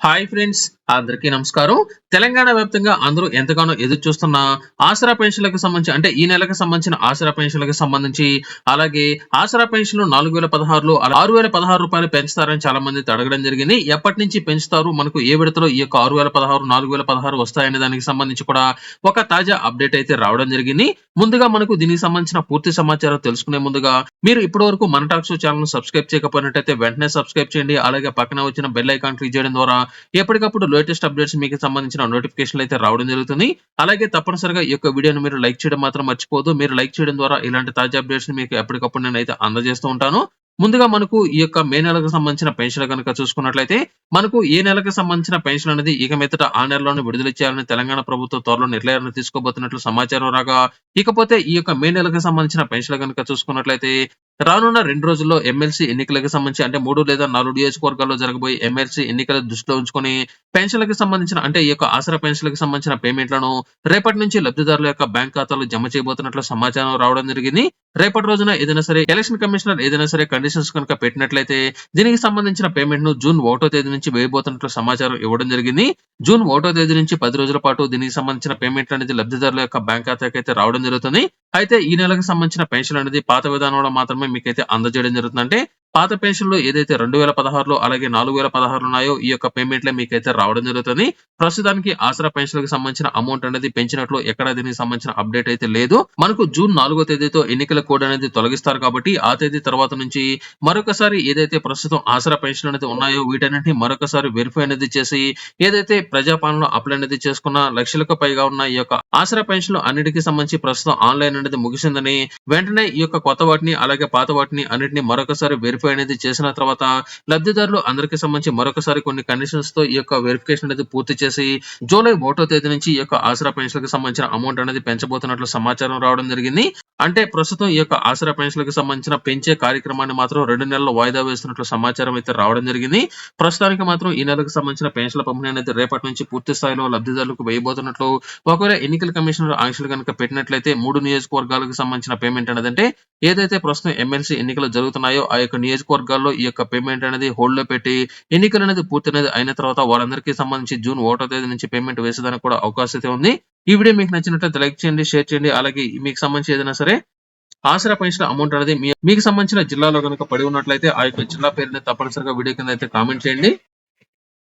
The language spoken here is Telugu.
హాయ్ ఫ్రెండ్స్, అందరికీ నమస్కారం. తెలంగాణ వ్యాప్తంగా అందరూ ఎంతగానో ఎదురు చూస్తున్న ఆసరా పెన్షన్లకు సంబంధించి అంటే ఈ నెలకు సంబంధించిన ఆసరా పెన్షన్లకు సంబంధించి అలాగే ఆసరా పెన్షన్లు 4016లో 6016 రూపాయలు పెంచుతారని చాలా మంది అడగడం జరిగింది. ఎప్పటి నుంచి పెంచుతారు, మనకు ఏ విడతలో ఈ యొక్క 6016 4016 వస్తాయనే దానికి సంబంధించి కూడా ఒక తాజా అప్డేట్ అయితే రావడం జరిగింది. ముందుగా మనకు దీనికి సంబంధించిన పూర్తి సమాచారం తెలుసుకునే ముందుగా మీరు ఇప్పటివరకు మన టాక్స్ ఛానల్ సబ్స్క్రైబ్ చేయకపోయినట్లయితే వెంటనే సబ్స్క్రైబ్ చేయండి. అలాగే పక్కన వచ్చిన బెల్ ఐకాన్ క్లిక్ చేయడం ద్వారా ఎప్పటికప్పుడు లేటెస్ట్ అప్డేట్స్ మీకు సంబంధించిన నోటిఫికేషన్లు అయితే రావడం జరుగుతుంది. అలాగే తప్పనిసరిగా ఈ యొక్క వీడియోని మీరు లైక్ చేయడం మాత్రం మర్చిపోవద్దు. మీరు లైక్ చేయడం ద్వారా ఇలాంటి తాజా అప్డేట్స్ మీకు ఎప్పటికప్పుడు నేనైతే అందజేస్తూ ఉంటాను. ముందుగా మనకు ఈ యొక్క మే నెలకు సంబంధించిన పెన్షన్ కనుక చూసుకున్నట్లయితే మనకు ఏ నెలకు సంబంధించిన పెన్షన్ అనేది ఇక మీదట ఆ నెలలోనే విడుదల చేయాలని తెలంగాణ ప్రభుత్వం త్వరలో నిర్ణయాలను తీసుకోబోతున్నట్లు సమాచారం రాగా, ఇకపోతే ఈ యొక్క మే నెలకు సంబంధించిన పెన్షన్ కనుక చూసుకున్నట్లయితే రానున్న 2 రోజుల్లో ఎమ్మెల్సీ ఎన్నికలకు సంబంధించి అంటే 3 లేదా 4 నియోజకవర్గాల్లో జరగబోయే ఎమ్మెల్సీ ఎన్నికల దృష్టిలో ఉంచుకొని పెన్షన్లకు సంబంధించిన అంటే ఈ యొక్క ఆసరా పెన్షన్లకు సంబంధించిన పేమెంట్లను రేపటి నుంచి లబ్ధిదారుల యొక్క బ్యాంక్ ఖాతాలో జమ చేయబోతున్నట్లు సమాచారం రావడం జరిగింది. రేపటి రోజున ఏదైనా సరే ఎలక్షన్ కమిషనర్ ఏదైనా సరే కండిషన్స్ కనుక పెట్టినట్లయితే దీనికి సంబంధించిన పేమెంట్ ను జూన్ 1వ తేదీ నుంచి వేయబోతున్నట్లు సమాచారం ఇవ్వడం జరిగింది. జూన్ 1వ తేదీ నుంచి 10 రోజుల పాటు దీనికి సంబంధించిన పేమెంట్ అనేది లబ్ధిదారుల యొక్క బ్యాంక్ ఖాతాకి అయితే రావడం జరుగుతుంది. అయితే ఈ నెలకు సంబంధించిన పెన్షన్ అనేది పాత విధానంలో మాత్రమే మీకైతే అందజేయడం జరుగుతుంది. అంటే పాత పెన్షన్లు ఏదైతే 2016లో అలాగే 4016 ఉన్నాయో ఈ యొక్క పేమెంట్లే మీకైతే రావడం జరుగుతుంది. ప్రస్తుతానికి ఆసరా పెన్షన్లకు సంబంధించిన అమౌంట్ అనేది పెంచినట్లు ఎక్కడ దీనికి సంబంధించిన అప్డేట్ అయితే లేదు. మనకు జూన్ 4వ తేదీతో ఎన్నికల కోడ్ అనేది తొలగిస్తారు కాబట్టి ఆ తేదీ తర్వాత నుంచి మరొకసారి ఏదైతే ప్రస్తుతం ఆసరా పెన్షన్ అనేది ఉన్నాయో వీటన్నిటిని మరొకసారి వెరిఫై అనేది చేసి ఏదైతే ప్రజాపాలనలో అప్లై అనేది చేసుకున్న లక్షలకు పైగా ఉన్న ఈ యొక్క ఆసరా పెన్షన్లు అన్నిటికీ సంబంధించి ప్రస్తుతం ఆన్లైన్ అనేది ముగిసిందని వెంటనే ఈ యొక్క కొత్త వాటిని అలాగే పాత వాటిని అన్నిటిని మరొకసారి వెరిఫై అనేది చేసిన తర్వాత లబ్ధిదారులు అందరికీ సంబంధించి మరొకసారి కొన్ని కండిషన్స్ తో ఈ యొక్క వెరిఫికేషన్ అనేది పూర్తి చేసి జూలై 1వ తేదీ నుంచి ఈ యొక్క ఆసరా పెన్షన్లకు సంబంధించిన అమౌంట్ అనేది పెంచబోతున్నట్లు సమాచారం రావడం జరిగింది. అంటే ప్రస్తుతం ఈ యొక్క ఆసరా పెన్షన్లకు సంబంధించిన పెంచే కార్యక్రమాన్ని మాత్రం 2 నెలలు వాయిదా వేస్తున్నట్లు సమాచారం అయితే రావడం జరిగింది. ప్రస్తుతానికి మాత్రం ఈ నెలకు సంబంధించిన పెన్షన్ల పంపిణీ అనేది రేపటి నుంచి పూర్తి స్థాయిలో లబ్ధిదారులకు వేయబోతున్నట్లు ఒకవేళ ఎన్నికల కమిషనర్ ఆంక్షలు కనుక పెట్టినట్లయితే 3 నియోజకవర్గాలకు సంబంధించిన పేమెంట్ అనేది అంటే ఏదైతే ప్రస్తుతం ఎమ్మెల్సీ ఎన్నికలు జరుగుతున్నాయో ఆ యొక్క నియోజకవర్గాల్లో ఈ యొక్క పేమెంట్ అనేది హోల్డ్ లో పెట్టి ఎన్నికలు అనేది పూర్తి అనేది అయిన తర్వాత వారందరికీ సంబంధించి జూన్ 1వ తేదీ నుంచి పేమెంట్ వేసేదానికి కూడా అవకాశం అయితే ఉంది. ఈ వీడియో మీకు నచ్చినట్లయితే లైక్ చేయండి, షేర్ చేయండి. అలాగే మీకు సంబంధించి ఏదైనా సరే ఆసరా పెన్షన్ అమౌంట్ అనేది మీకు సంబంధించిన జిల్లాలో కనుక పడి ఉన్నట్లయితే ఆ యొక్క జిల్లా పేరుని తప్పనిసరిగా వీడియో కింద అయితే కామెంట్ చేయండి.